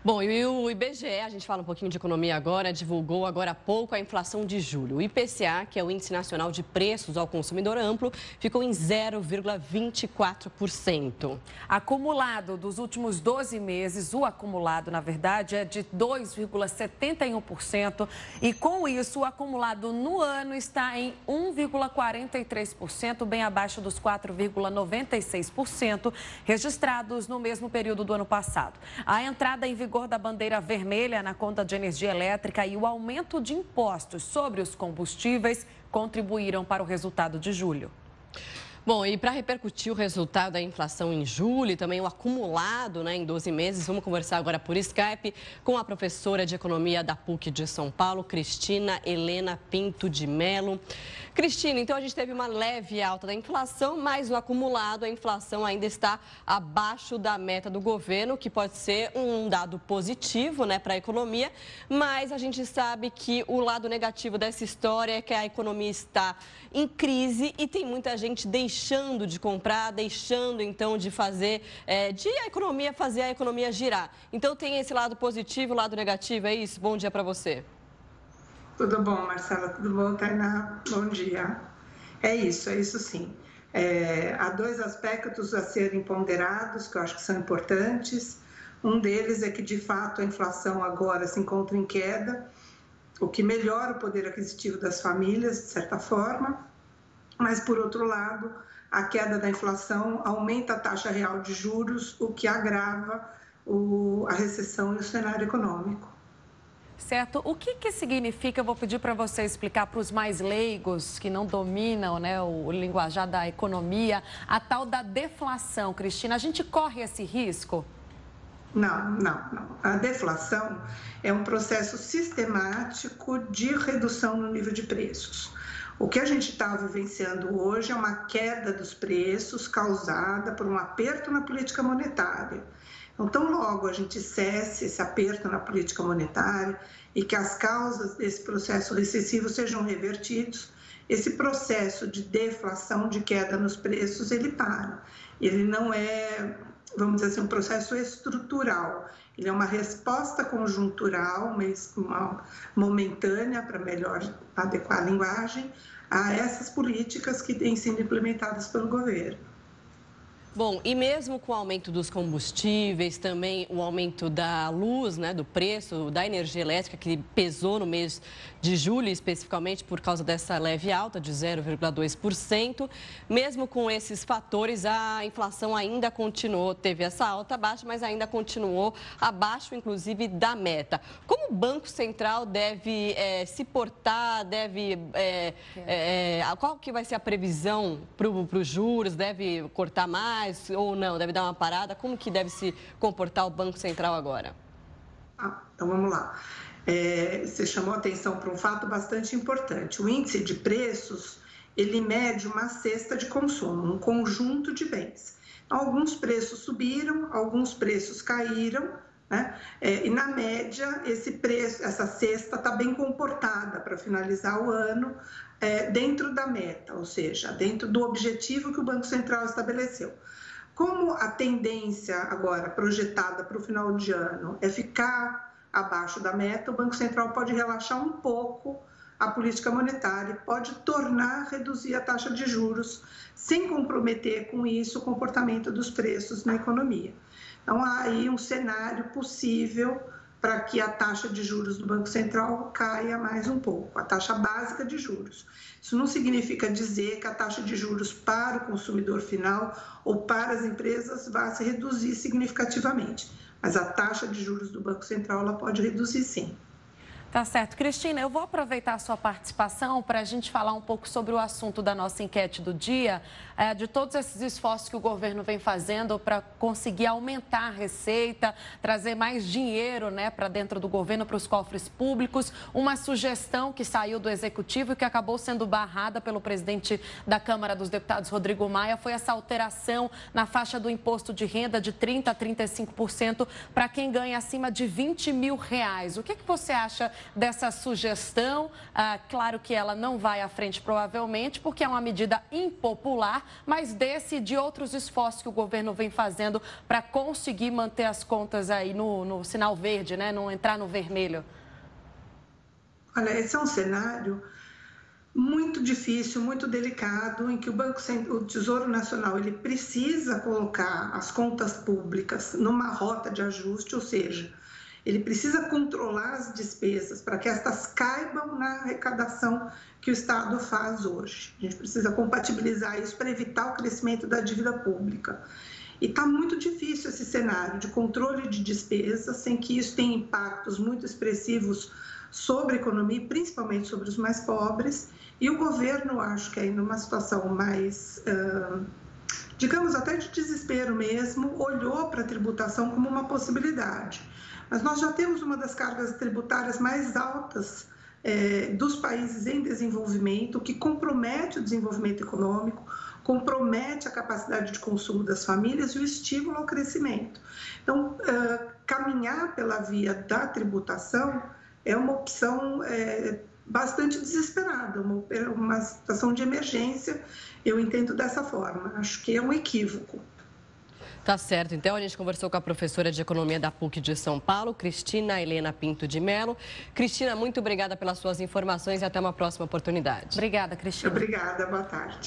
Bom, e o IBGE, a gente fala um pouquinho de economia agora, divulgou agora há pouco a inflação de julho. O IPCA, que é o Índice Nacional de Preços ao Consumidor Amplo, ficou em 0,24%. Acumulado dos últimos 12 meses, o acumulado, na verdade, é de 2,71%. E com isso, o acumulado no ano está em 1,43%, bem abaixo dos 4,96% registrados no mesmo período do ano passado. A entrada em vigor da bandeira vermelha na conta de energia elétrica e o aumento de impostos sobre os combustíveis contribuíram para o resultado de julho. Bom, e para repercutir o resultado da inflação em julho e também o acumulado, em 12 meses, vamos conversar agora por Skype com a professora de Economia da PUC de São Paulo, Cristina Helena Pinto de Mello. Cristina, então a gente teve uma leve alta da inflação, mas no acumulado a inflação ainda está abaixo da meta do governo, que pode ser um dado positivo, para a economia, mas a gente sabe que o lado negativo dessa história é que a economia está em crise e tem muita gente deixando de comprar, deixando então de fazer, fazer a economia girar. Então tem esse lado positivo, o lado negativo, é isso? Bom dia para você. Tudo bom, Marcela? Tudo bom, Tainá? Bom dia. É isso sim. Há dois aspectos a serem ponderados que eu acho que são importantes. Um deles é que, de fato, a inflação agora se encontra em queda, o que melhora o poder aquisitivo das famílias, de certa forma. Mas, por outro lado, a queda da inflação aumenta a taxa real de juros, o que agrava a recessão e o cenário econômico. Certo. O que significa, eu vou pedir para você explicar para os mais leigos que não dominam o linguajar da economia, a tal da deflação, Cristina. A gente corre esse risco? Não. A deflação é um processo sistemático de redução no nível de preços. O que a gente está vivenciando hoje é uma queda dos preços causada por um aperto na política monetária. Então, tão logo a gente cesse esse aperto na política monetária e que as causas desse processo recessivo sejam revertidos, esse processo de deflação, de queda nos preços, ele para. Ele não é, vamos dizer assim, um processo estrutural. Ele é uma resposta conjuntural, uma momentânea, para melhor adequar a linguagem, a essas políticas que têm sido implementadas pelo governo. Bom, e mesmo com o aumento dos combustíveis, também o aumento da luz, do preço da energia elétrica, que pesou no mês de julho, especificamente por causa dessa leve alta de 0,2%, mesmo com esses fatores, a inflação ainda continuou, teve essa alta baixa, mas ainda continuou abaixo, inclusive, da meta. Como o Banco Central deve se portar, qual que vai ser a previsão para os juros, deve cortar mais? Ou não, deve dar uma parada? Como que deve se comportar o Banco Central agora? Então vamos lá. Você chamou a atenção para um fato bastante importante. O índice de preços, ele mede uma cesta de consumo, um conjunto de bens. Então, alguns preços subiram, alguns preços caíram, e na média essa cesta está bem comportada para finalizar o ano dentro da meta, ou seja, dentro do objetivo que o Banco Central estabeleceu. Como a tendência agora projetada para o final de ano é ficar abaixo da meta, o Banco Central pode relaxar um pouco a política monetária, pode reduzir a taxa de juros, sem comprometer com isso o comportamento dos preços na economia. Então, há aí um cenário possível para que a taxa de juros do Banco Central caia mais um pouco, a taxa básica de juros. Isso não significa dizer que a taxa de juros para o consumidor final ou para as empresas vai se reduzir significativamente, mas a taxa de juros do Banco Central ela pode reduzir sim. Tá certo. Cristina, eu vou aproveitar a sua participação para a gente falar um pouco sobre o assunto da nossa enquete do dia, de todos esses esforços que o governo vem fazendo para conseguir aumentar a receita, trazer mais dinheiro para dentro do governo, para os cofres públicos. Uma sugestão que saiu do Executivo e que acabou sendo barrada pelo presidente da Câmara dos Deputados, Rodrigo Maia, foi essa alteração na faixa do imposto de renda de 30% a 35% para quem ganha acima de R$20 mil. O que você acha dessa sugestão. Claro que ela não vai à frente, provavelmente, porque é uma medida impopular, mas desse e de outros esforços que o governo vem fazendo para conseguir manter as contas aí no sinal verde, né? Não entrar no vermelho. Olha, esse é um cenário muito difícil, muito delicado, em que o Tesouro Nacional ele precisa colocar as contas públicas numa rota de ajuste, ou seja, ele precisa controlar as despesas para que estas caibam na arrecadação que o Estado faz hoje. A gente precisa compatibilizar isso para evitar o crescimento da dívida pública. E está muito difícil esse cenário de controle de despesas, sem que isso tenha impactos muito expressivos sobre a economia, principalmente sobre os mais pobres. E o governo, acho que aí numa situação mais, digamos até de desespero mesmo, olhou para a tributação como uma possibilidade. Mas nós já temos uma das cargas tributárias mais altas dos países em desenvolvimento, que compromete o desenvolvimento econômico, compromete a capacidade de consumo das famílias e o estímulo ao crescimento. Então, caminhar pela via da tributação é uma opção bastante desesperada, uma situação de emergência, eu entendo dessa forma. Acho que é um equívoco. Tá certo. Então, a gente conversou com a professora de Economia da PUC de São Paulo, Cristina Helena Pinto de Mello. Cristina, muito obrigada pelas suas informações e até uma próxima oportunidade. Obrigada, Cristina. Obrigada, boa tarde.